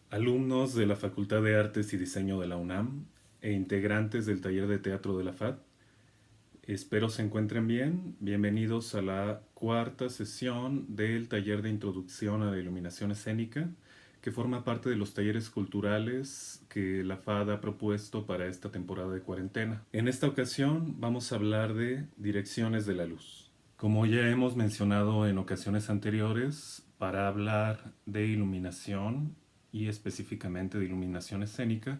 Alumnos de la Facultad de Artes y Diseño de la UNAM e integrantes del taller de teatro de la FAD, espero se encuentren bien. Bienvenidos a la cuarta sesión del taller de introducción a la iluminación escénica, que forma parte de los talleres culturales que la FAD ha propuesto para esta temporada de cuarentena. En esta ocasión vamos a hablar de direcciones de la luz. Como ya hemos mencionado en ocasiones anteriores, para hablar de iluminación y específicamente de iluminación escénica,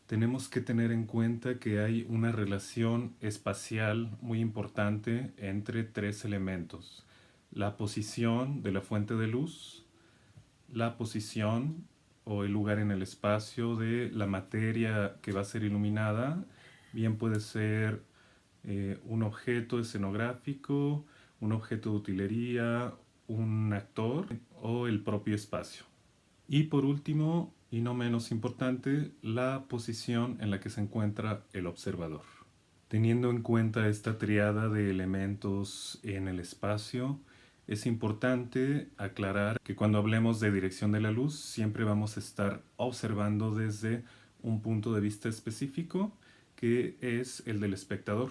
tenemos que tener en cuenta que hay una relación espacial muy importante entre tres elementos: la posición de la fuente de luz, la posición o el lugar en el espacio de la materia que va a ser iluminada, bien puede ser un objeto escenográfico, un objeto de utilería, un actor o el propio espacio. Y por último, y no menos importante, la posición en la que se encuentra el observador. Teniendo en cuenta esta triada de elementos en el espacio, es importante aclarar que cuando hablemos de dirección de la luz, siempre vamos a estar observando desde un punto de vista específico, que es el del espectador.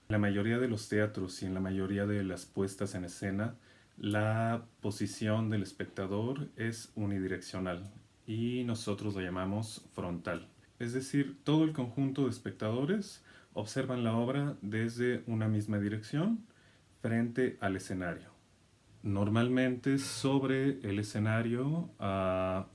En la mayoría de los teatros y en la mayoría de las puestas en escena, la posición del espectador es unidireccional y nosotros la llamamos frontal. Es decir, todo el conjunto de espectadores observan la obra desde una misma dirección frente al escenario. Normalmente sobre el escenario a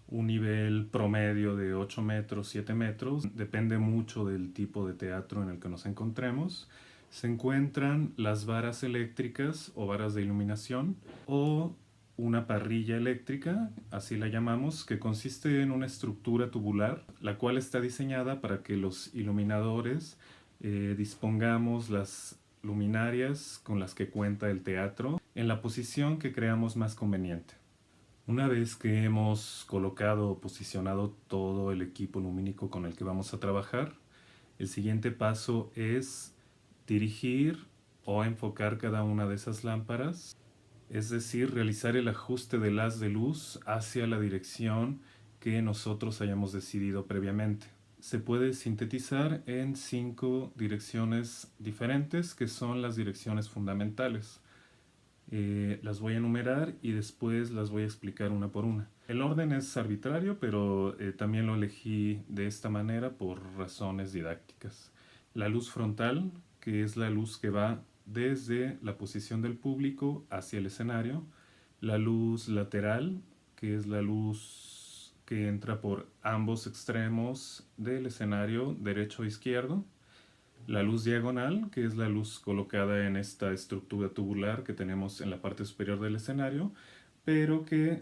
un nivel promedio de 8 metros, 7 metros, depende mucho del tipo de teatro en el que nos encontremos, se encuentran las varas eléctricas o varas de iluminación o una parrilla eléctrica, así la llamamos, que consiste en una estructura tubular, la cual está diseñada para que los iluminadores dispongamos las luminarias con las que cuenta el teatro en la posición que creamos más conveniente. Una vez que hemos colocado o posicionado todo el equipo lumínico con el que vamos a trabajar, el siguiente paso es dirigir o enfocar cada una de esas lámparas, es decir, realizar el ajuste del haz de luz hacia la dirección que nosotros hayamos decidido previamente. Se puede sintetizar en 5 direcciones diferentes, que son las direcciones fundamentales. Las voy a enumerar y después las voy a explicar una por una. El orden es arbitrario, pero también lo elegí de esta manera por razones didácticas. La luz frontal, que es la luz que va desde la posición del público hacia el escenario. La luz lateral, que es la luz que entra por ambos extremos del escenario, derecho e izquierdo. La luz diagonal, que es la luz colocada en esta estructura tubular que tenemos en la parte superior del escenario, pero que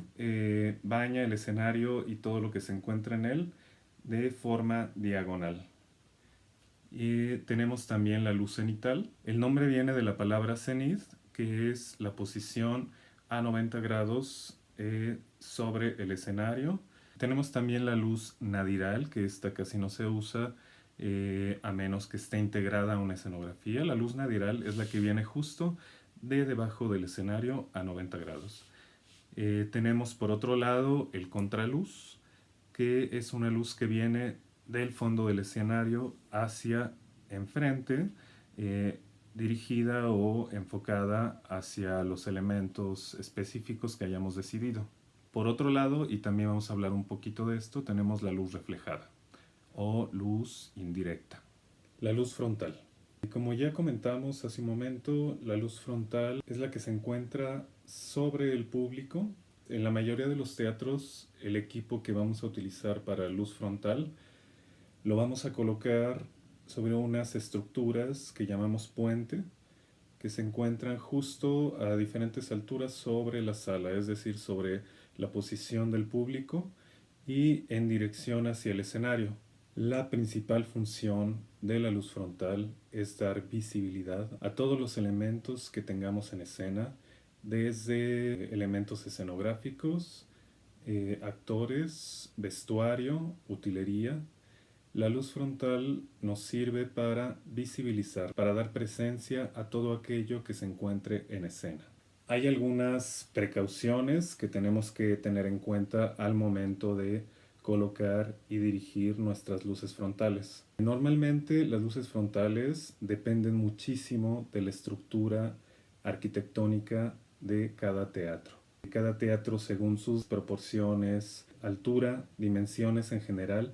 baña el escenario y todo lo que se encuentra en él de forma diagonal. Y tenemos también la luz cenital. El nombre viene de la palabra cenit, que es la posición a 90 grados sobre el escenario. Tenemos también la luz nadiral, que esta casi no se usa a menos que esté integrada a una escenografía. La luz nadiral es la que viene justo de debajo del escenario a 90 grados. Tenemos por otro lado el contraluz, que es una luz que viene del fondo del escenario hacia enfrente, dirigida o enfocada hacia los elementos específicos que hayamos decidido. Por otro lado, y también vamos a hablar un poquito de esto, tenemos la luz reflejada o luz indirecta. La luz frontal. Como ya comentamos hace un momento, la luz frontal es la que se encuentra sobre el público. En la mayoría de los teatros, el equipo que vamos a utilizar para luz frontal lo vamos a colocar sobre unas estructuras que llamamos puente, que se encuentran justo a diferentes alturas sobre la sala, es decir, sobre la posición del público y en dirección hacia el escenario. La principal función de la luz frontal es dar visibilidad a todos los elementos que tengamos en escena, desde elementos escenográficos, actores, vestuario, utilería. La luz frontal nos sirve para visibilizar, para dar presencia a todo aquello que se encuentre en escena. Hay algunas precauciones que tenemos que tener en cuenta al momento de colocar y dirigir nuestras luces frontales. Normalmente las luces frontales dependen muchísimo de la estructura arquitectónica de cada teatro. Cada teatro, según sus proporciones, altura, dimensiones en general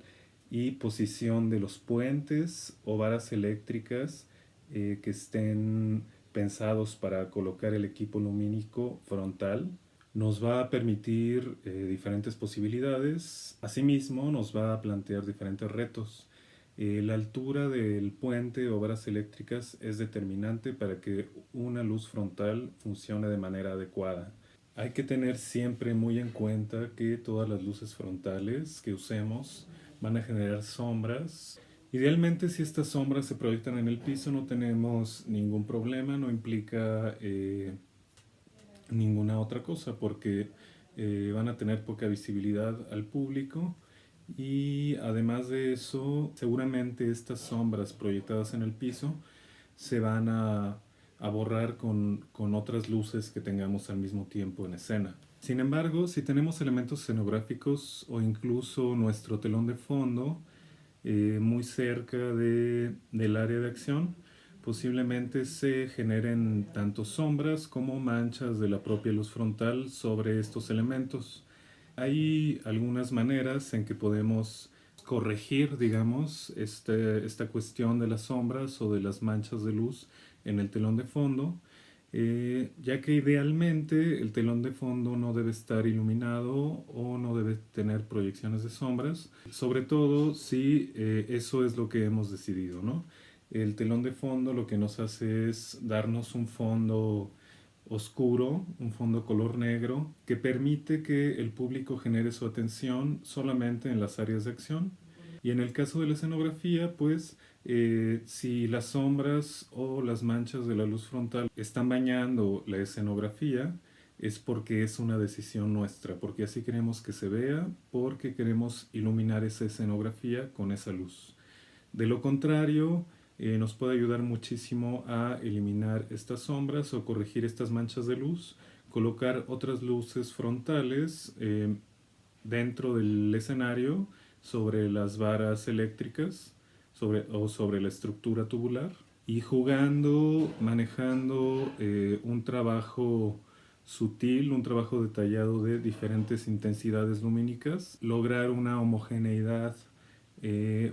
y posición de los puentes o varas eléctricas que estén pensados para colocar el equipo lumínico frontal, nos va a permitir diferentes posibilidades. Asimismo, nos va a plantear diferentes retos. La altura del puente o varas eléctricas es determinante para que una luz frontal funcione de manera adecuada. Hay que tener siempre muy en cuenta que todas las luces frontales que usemos van a generar sombras. Idealmente, si estas sombras se proyectan en el piso, no tenemos ningún problema, no implica ninguna otra cosa, porque van a tener poca visibilidad al público y además de eso, seguramente estas sombras proyectadas en el piso se van a borrar con otras luces que tengamos al mismo tiempo en escena. Sin embargo, si tenemos elementos escenográficos o incluso nuestro telón de fondo muy cerca del área de acción, posiblemente se generen tanto sombras como manchas de la propia luz frontal sobre estos elementos. Hay algunas maneras en que podemos corregir, digamos, esta cuestión de las sombras o de las manchas de luz en el telón de fondo, ya que idealmente el telón de fondo no debe estar iluminado o no debe tener proyecciones de sombras, sobre todo si eso es lo que hemos decidido, ¿no? El telón de fondo lo que nos hace es darnos un fondo oscuro, un fondo color negro, que permite que el público genere su atención solamente en las áreas de acción. Y en el caso de la escenografía, pues si las sombras o las manchas de la luz frontal están bañando la escenografía, es porque es una decisión nuestra, porque así queremos que se vea, porque queremos iluminar esa escenografía con esa luz. De lo contrario, nos puede ayudar muchísimo a eliminar estas sombras o corregir estas manchas de luz, colocar otras luces frontales dentro del escenario sobre las varas eléctricas o sobre la estructura tubular y jugando, manejando un trabajo sutil, un trabajo detallado de diferentes intensidades lumínicas, lograr una homogeneidad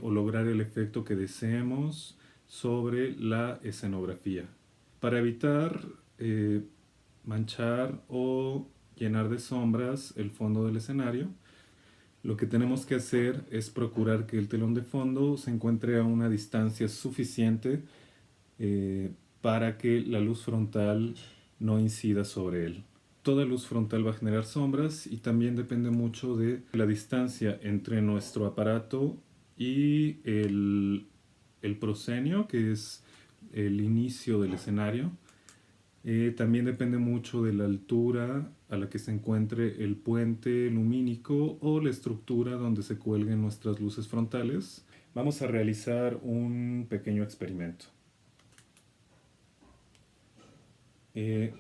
o lograr el efecto que deseemos sobre la escenografía. Para evitar manchar o llenar de sombras el fondo del escenario, lo que tenemos que hacer es procurar que el telón de fondo se encuentre a una distancia suficiente para que la luz frontal no incida sobre él. Toda luz frontal va a generar sombras y también depende mucho de la distancia entre nuestro aparato y el proscenio, que es el inicio del escenario. También depende mucho de la altura a la que se encuentre el puente lumínico o la estructura donde se cuelguen nuestras luces frontales. Vamos a realizar un pequeño experimento.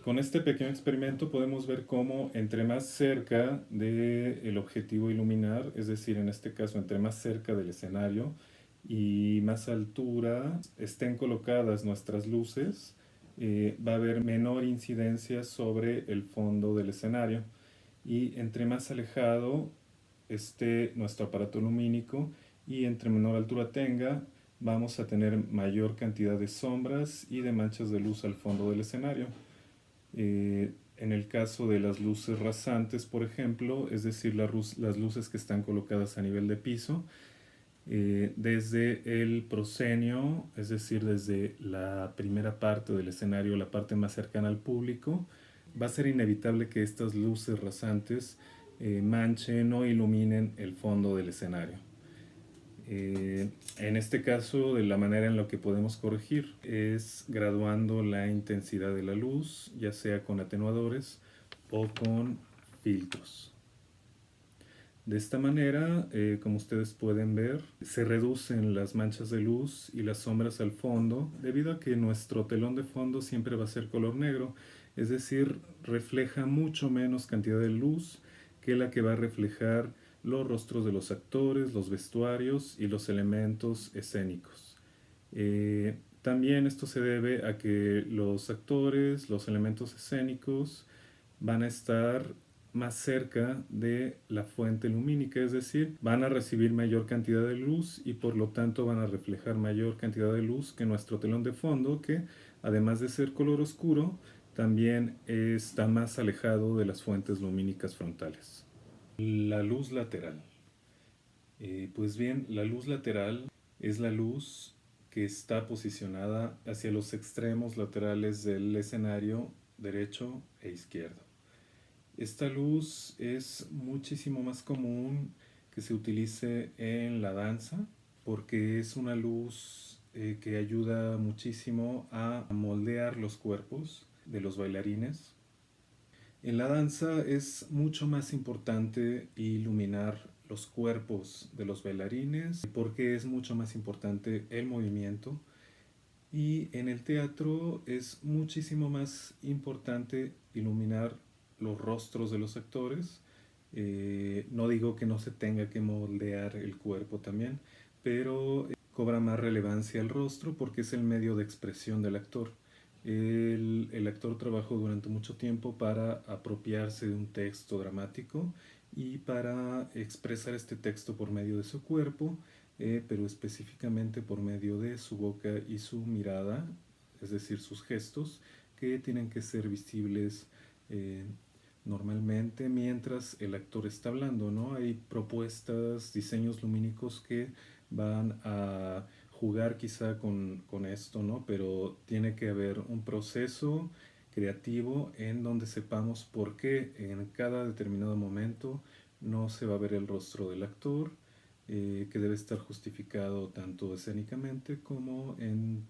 Con este pequeño experimento podemos ver cómo entre más cerca del objetivo iluminar, es decir, en este caso entre más cerca del escenario y más altura estén colocadas nuestras luces, va a haber menor incidencia sobre el fondo del escenario, y entre más alejado esté nuestro aparato lumínico y entre menor altura tenga, vamos a tener mayor cantidad de sombras y de manchas de luz al fondo del escenario. En el caso de las luces rasantes, por ejemplo, es decir, las luces que están colocadas a nivel de piso, desde el proscenio, es decir, desde la primera parte del escenario, la parte más cercana al público, va a ser inevitable que estas luces rasantes manchen o iluminen el fondo del escenario. En este caso, de la manera en la que podemos corregir es graduando la intensidad de la luz, ya sea con atenuadores o con filtros. De esta manera, como ustedes pueden ver, se reducen las manchas de luz y las sombras al fondo, debido a que nuestro telón de fondo siempre va a ser color negro, es decir, refleja mucho menos cantidad de luz que la que va a reflejar los rostros de los actores, los vestuarios y los elementos escénicos. También esto se debe a que los actores, los elementos escénicos van a estar más cerca de la fuente lumínica, es decir, van a recibir mayor cantidad de luz y por lo tanto van a reflejar mayor cantidad de luz que nuestro telón de fondo, que además de ser color oscuro, también está más alejado de las fuentes lumínicas frontales. La luz lateral. Pues bien, la luz lateral es la luz que está posicionada hacia los extremos laterales del escenario derecho e izquierdo. Esta luz es muchísimo más común que se utilice en la danza porque es una luz que ayuda muchísimo a moldear los cuerpos de los bailarines. En la danza es mucho más importante iluminar los cuerpos de los bailarines porque es mucho más importante el movimiento, y en el teatro es muchísimo más importante iluminar los rostros de los actores. No digo que no se tenga que moldear el cuerpo también, pero cobra más relevancia el rostro porque es el medio de expresión del actor. El actor trabajó durante mucho tiempo para apropiarse de un texto dramático y para expresar este texto por medio de su cuerpo, pero específicamente por medio de su boca y su mirada, es decir, sus gestos, que tienen que ser visibles eh, normalmente mientras el actor está hablando, ¿no? Hay propuestas, diseños lumínicos que van a jugar quizá con esto, ¿no? Pero tiene que haber un proceso creativo en donde sepamos por qué en cada determinado momento no se va a ver el rostro del actor, que debe estar justificado tanto escénicamente como en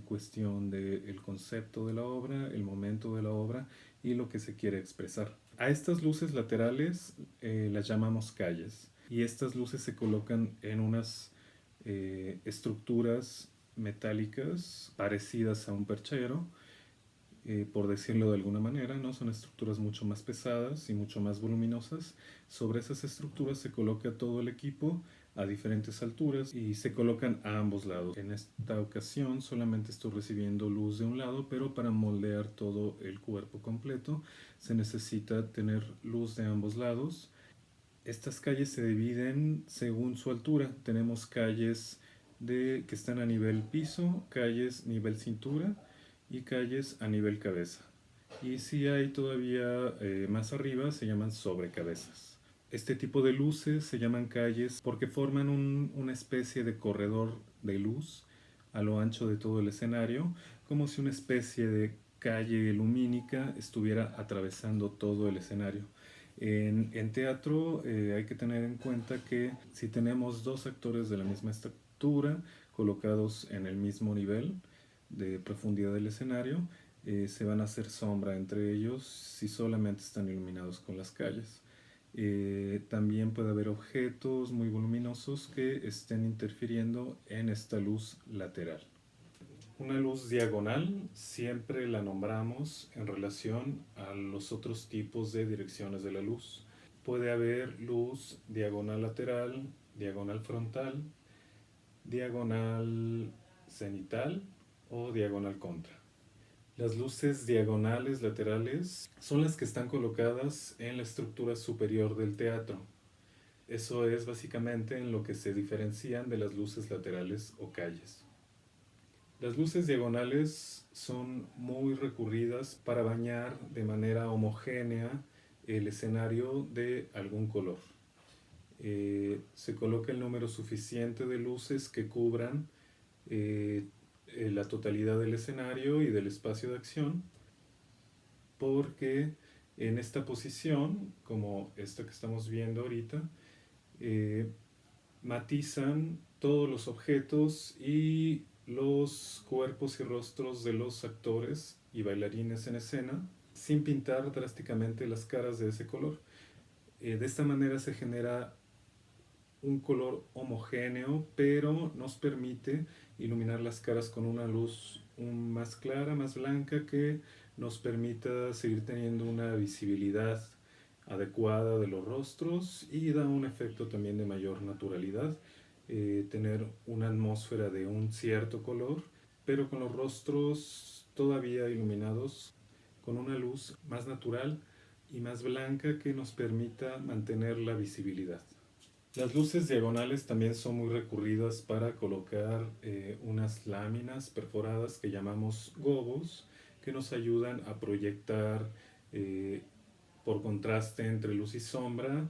cuestión del concepto de la obra, el momento de la obra y lo que se quiere expresar. A estas luces laterales las llamamos calles, y estas luces se colocan en unas estructuras metálicas parecidas a un perchero, por decirlo de alguna manera, ¿no? Son estructuras mucho más pesadas y mucho más voluminosas. Sobre esas estructuras se coloca todo el equipo a diferentes alturas y se colocan a ambos lados. En esta ocasión solamente estoy recibiendo luz de un lado, pero para moldear todo el cuerpo completo se necesita tener luz de ambos lados. Estas calles se dividen según su altura. Tenemos calles que están a nivel piso, calles nivel cintura y calles a nivel cabeza. Y si hay todavía más arriba, se llaman sobrecabezas. Este tipo de luces se llaman calles porque forman una especie de corredor de luz a lo ancho de todo el escenario, como si una especie de calle lumínica estuviera atravesando todo el escenario. En teatro hay que tener en cuenta que si tenemos dos actores de la misma estatura colocados en el mismo nivel de profundidad del escenario, se van a hacer sombra entre ellos si solamente están iluminados con las calles. También puede haber objetos muy voluminosos que estén interfiriendo en esta luz lateral. Una luz diagonal siempre la nombramos en relación a los otros tipos de direcciones de la luz. Puede haber luz diagonal lateral, diagonal frontal, diagonal cenital o diagonal contra. Las luces diagonales laterales son las que están colocadas en la estructura superior del teatro. Eso es básicamente en lo que se diferencian de las luces laterales o calles. Las luces diagonales son muy recurridas para bañar de manera homogénea el escenario de algún color. Se coloca el número suficiente de luces que cubran la totalidad del escenario y del espacio de acción, porque en esta posición, como esta que estamos viendo ahorita, matizan todos los objetos y los cuerpos y rostros de los actores y bailarines en escena, sin pintar drásticamente las caras de ese color. De esta manera se genera un color homogéneo, pero nos permite iluminar las caras con una luz más clara, más blanca, que nos permita seguir teniendo una visibilidad adecuada de los rostros y da un efecto también de mayor naturalidad, tener una atmósfera de un cierto color, pero con los rostros todavía iluminados con una luz más natural y más blanca que nos permita mantener la visibilidad. Las luces diagonales también son muy recurridas para colocar unas láminas perforadas que llamamos gobos, que nos ayudan a proyectar eh, por contraste entre luz y sombra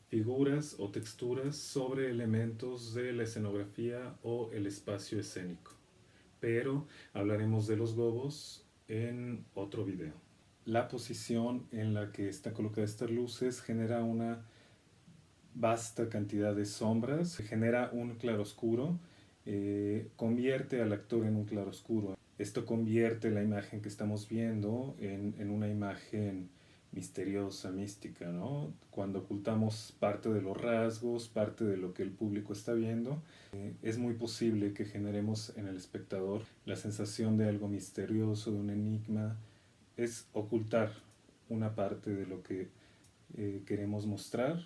figuras o texturas sobre elementos de la escenografía o el espacio escénico. Pero hablaremos de los gobos en otro video. La posición en la que está colocada estas luces genera una vasta cantidad de sombras, genera un claroscuro, convierte al actor en un claroscuro. Esto convierte la imagen que estamos viendo en una imagen misteriosa, mística, ¿no? Cuando ocultamos parte de los rasgos, parte de lo que el público está viendo, es muy posible que generemos en el espectador la sensación de algo misterioso, de un enigma. Es ocultar una parte de lo que queremos mostrar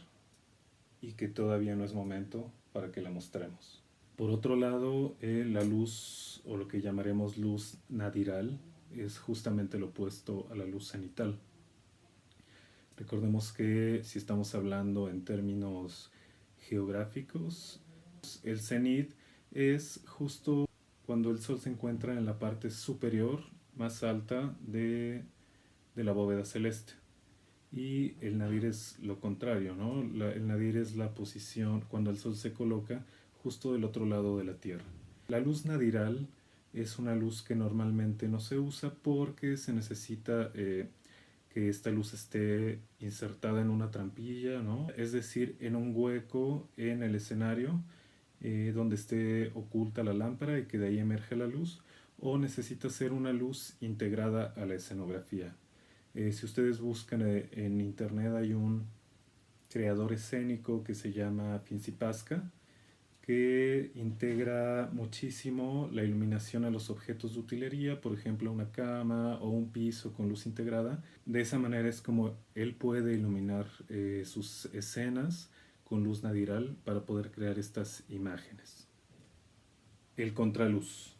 y que todavía no es momento para que la mostremos. Por otro lado, la luz, o lo que llamaremos luz nadiral, es justamente lo opuesto a la luz cenital. Recordemos que si estamos hablando en términos geográficos, el cenit es justo cuando el sol se encuentra en la parte superior más alta de la bóveda celeste. Y el nadir es lo contrario, ¿no? El nadir es la posición cuando el sol se coloca justo del otro lado de la Tierra. La luz nadiral es una luz que normalmente no se usa porque se necesita que esta luz esté insertada en una trampilla, ¿no? Es decir, en un hueco en el escenario donde esté oculta la lámpara y que de ahí emerge la luz, o necesita ser una luz integrada a la escenografía. Si ustedes buscan en internet hay un creador escénico que se llama Finzi Pasca, que integra muchísimo la iluminación a los objetos de utilería, por ejemplo una cama o un piso con luz integrada. De esa manera es como él puede iluminar sus escenas con luz nadiral para poder crear estas imágenes. El contraluz.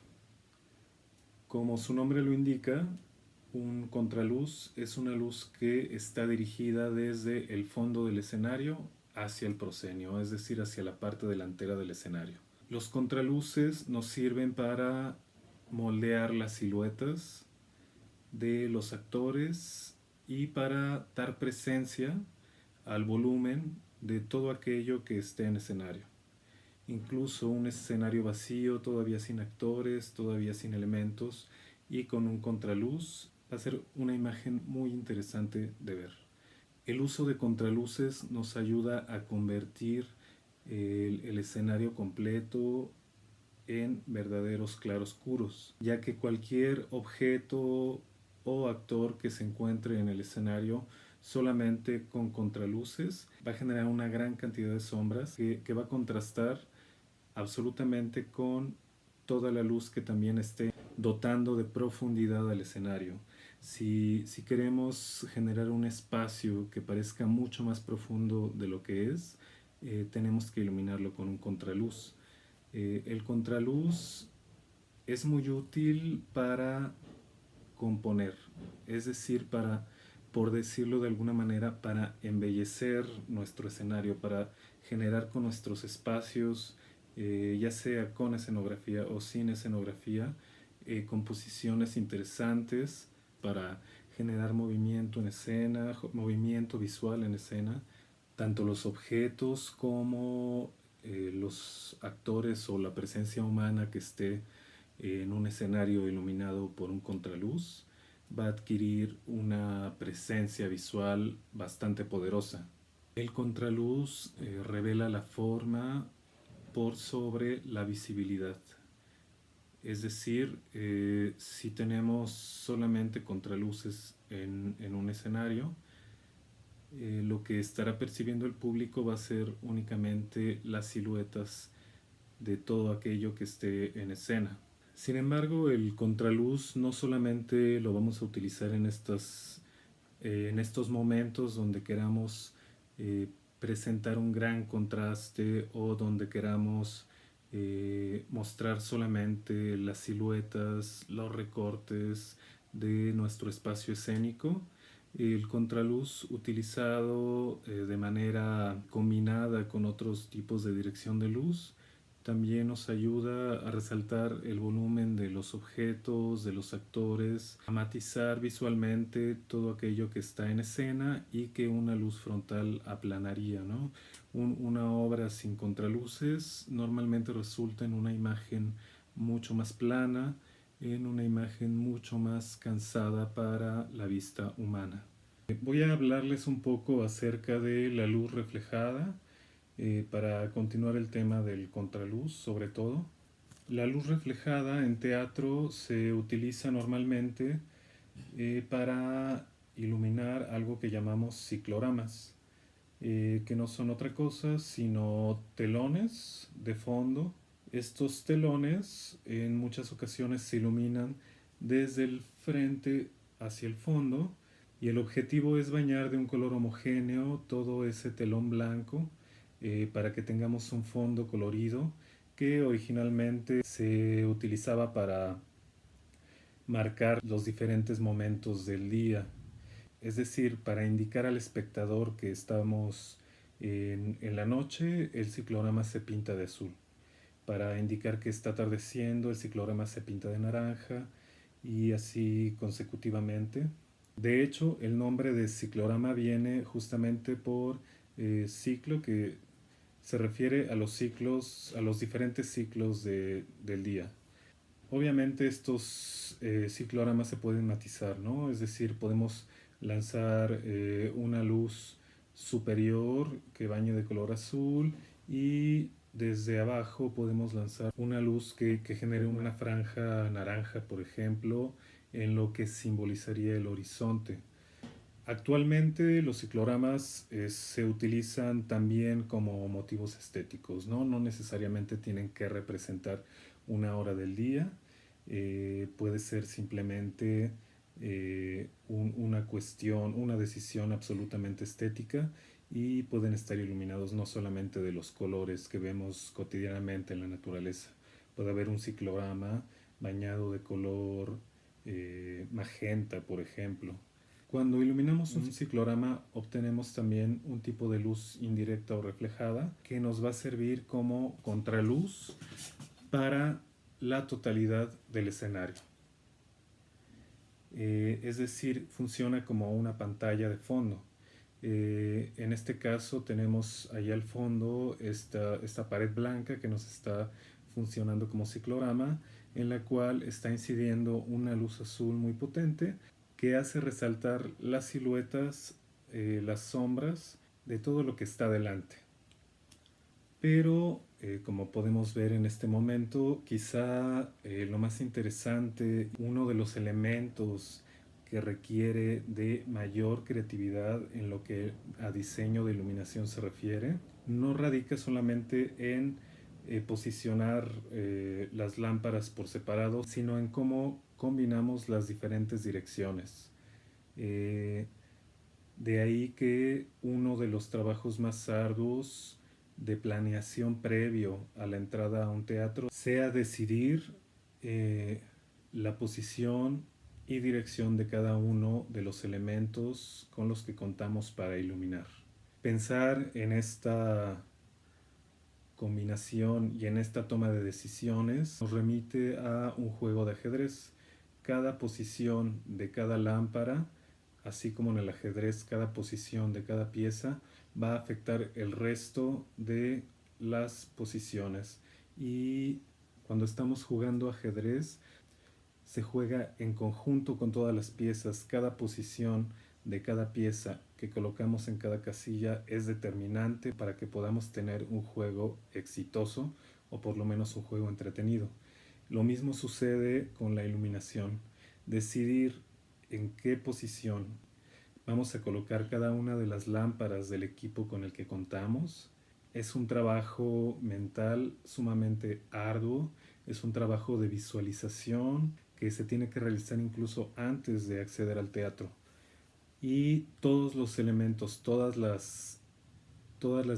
Como su nombre lo indica, un contraluz es una luz que está dirigida desde el fondo del escenario hacia el proscenio, es decir, hacia la parte delantera del escenario. Los contraluces nos sirven para moldear las siluetas de los actores y para dar presencia al volumen de todo aquello que esté en escenario. Incluso un escenario vacío, todavía sin actores, todavía sin elementos y con un contraluz, va a ser una imagen muy interesante de ver. El uso de contraluces nos ayuda a convertir el escenario completo en verdaderos claroscuros, ya que cualquier objeto o actor que se encuentre en el escenario solamente con contraluces va a generar una gran cantidad de sombras que va a contrastar absolutamente con toda la luz que también esté dotando de profundidad al escenario. Si queremos generar un espacio que parezca mucho más profundo de lo que es, tenemos que iluminarlo con un contraluz. El contraluz es muy útil para componer, es decir, para, por decirlo de alguna manera, para embellecer nuestro escenario, para generar con nuestros espacios, ya sea con escenografía o sin escenografía, composiciones interesantes para generar movimiento en escena, movimiento visual en escena, tanto los objetos como los actores o la presencia humana que esté en un escenario iluminado por un contraluz va a adquirir una presencia visual bastante poderosa. El contraluz revela la forma por sobre la visibilidad. Es decir, si tenemos solamente contraluces en un escenario, lo que estará percibiendo el público va a ser únicamente las siluetas de todo aquello que esté en escena. Sin embargo, el contraluz no solamente lo vamos a utilizar en estas en estos momentos donde queramos presentar un gran contraste o donde queramos mostrar solamente las siluetas, los recortes de nuestro espacio escénico. El contraluz utilizado de manera combinada con otros tipos de dirección de luz también nos ayuda a resaltar el volumen de los objetos, de los actores, a matizar visualmente todo aquello que está en escena y que una luz frontal aplanaría, ¿no? Una obra sin contraluces normalmente resulta en una imagen mucho más plana, en una imagen mucho más cansada para la vista humana. Voy a hablarles un poco acerca de la luz reflejada para continuar el tema del contraluz, sobre todo. La luz reflejada en teatro se utiliza normalmente para iluminar algo que llamamos cicloramas, que no son otra cosa sino telones de fondo. Estos telones en muchas ocasiones se iluminan desde el frente hacia el fondo y el objetivo es bañar de un color homogéneo todo ese telón blanco para que tengamos un fondo colorido que originalmente se utilizaba para marcar los diferentes momentos del día, es decir, para indicar al espectador que estamos en la noche, el ciclorama se pinta de azul. Para indicar que está atardeciendo, el ciclorama se pinta de naranja y así consecutivamente. De hecho, el nombre de ciclorama viene justamente por ciclo, que se refiere a los ciclos, a los diferentes ciclos del día. Obviamente estos cicloramas se pueden matizar, ¿no? Es decir, podemos lanzar una luz superior que bañe de color azul y desde abajo podemos lanzar una luz que genere una franja naranja, por ejemplo, en lo que simbolizaría el horizonte. Actualmente los cicloramas se utilizan también como motivos estéticos, ¿no? No necesariamente tienen que representar una hora del día, puede ser simplemente una cuestión, una decisión absolutamente estética y pueden estar iluminados no solamente de los colores que vemos cotidianamente en la naturaleza. Puede haber un ciclorama bañado de color magenta, por ejemplo. Cuando iluminamos un ciclorama obtenemos también un tipo de luz indirecta o reflejada que nos va a servir como contraluz para la totalidad del escenario. Es decir, funciona como una pantalla de fondo. En este caso tenemos ahí al fondo esta pared blanca que nos está funcionando como ciclorama, en la cual está incidiendo una luz azul muy potente que hace resaltar las siluetas, las sombras de todo lo que está delante. Pero como podemos ver en este momento, quizá lo más interesante, uno de los elementos que requiere de mayor creatividad en lo que a diseño de iluminación se refiere, no radica solamente en posicionar las lámparas por separado, sino en cómo combinamos las diferentes direcciones. De ahí que uno de los trabajos más arduos de planeación previo a la entrada a un teatro sea decidir la posición y dirección de cada uno de los elementos con los que contamos para iluminar. Pensar en esta combinación y en esta toma de decisiones nos remite a un juego de ajedrez. Cada posición de cada lámpara, así como en el ajedrez cada posición de cada pieza, va a afectar el resto de las posiciones. Y cuando estamos jugando ajedrez, se juega en conjunto con todas las piezas. Cada posición de cada pieza que colocamos en cada casilla es determinante para que podamos tener un juego exitoso o por lo menos un juego entretenido. Lo mismo sucede con la iluminación. Decidir en qué posición vamos a colocar cada una de las lámparas del equipo con el que contamos es un trabajo mental sumamente arduo, es un trabajo de visualización que se tiene que realizar incluso antes de acceder al teatro. y todos los elementos, todas las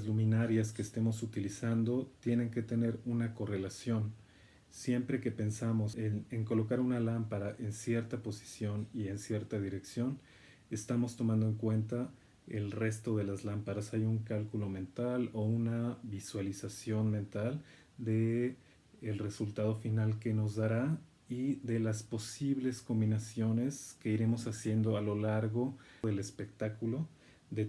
luminarias que estemos utilizando tienen que tener una correlación. Siempre que pensamos en colocar una lámpara en cierta posición y en cierta dirección, estamos tomando en cuenta el resto de las lámparas. Hay un cálculo mental o una visualización mental de el resultado final que nos dará y de las posibles combinaciones que iremos haciendo a lo largo del espectáculo de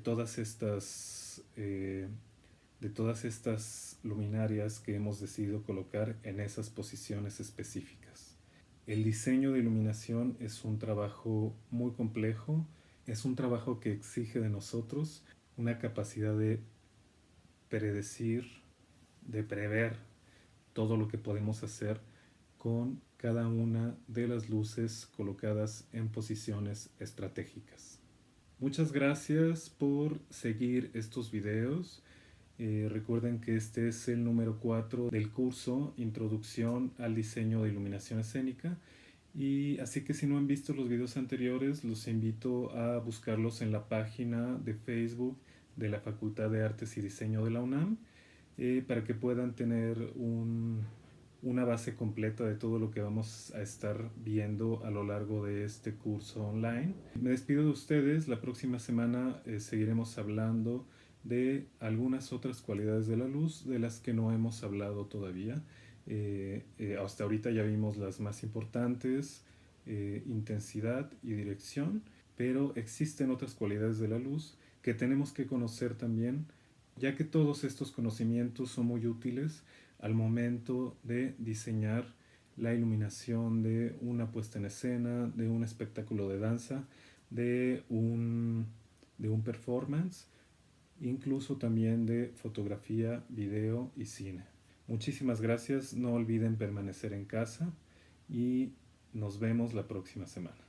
de todas estas luminarias que hemos decidido colocar en esas posiciones específicas. El diseño de iluminación es un trabajo muy complejo, es un trabajo que exige de nosotros una capacidad de predecir, de prever todo lo que podemos hacer con cada una de las luces colocadas en posiciones estratégicas. Muchas gracias por seguir estos videos. Recuerden que este es el número 4 del curso Introducción al Diseño de Iluminación Escénica. Y así que si no han visto los videos anteriores, los invito a buscarlos en la página de Facebook de la Facultad de Artes y Diseño de la UNAM, para que puedan tener una base completa de todo lo que vamos a estar viendo a lo largo de este curso online. Me despido de ustedes. La próxima semana seguiremos hablando de algunas otras cualidades de la luz de las que no hemos hablado todavía. Hasta ahorita ya vimos las más importantes, intensidad y dirección, pero existen otras cualidades de la luz que tenemos que conocer también, ya que todos estos conocimientos son muy útiles al momento de diseñar la iluminación de una puesta en escena, de un espectáculo de danza, de un performance, incluso también de fotografía, video y cine. Muchísimas gracias, no olviden permanecer en casa y nos vemos la próxima semana.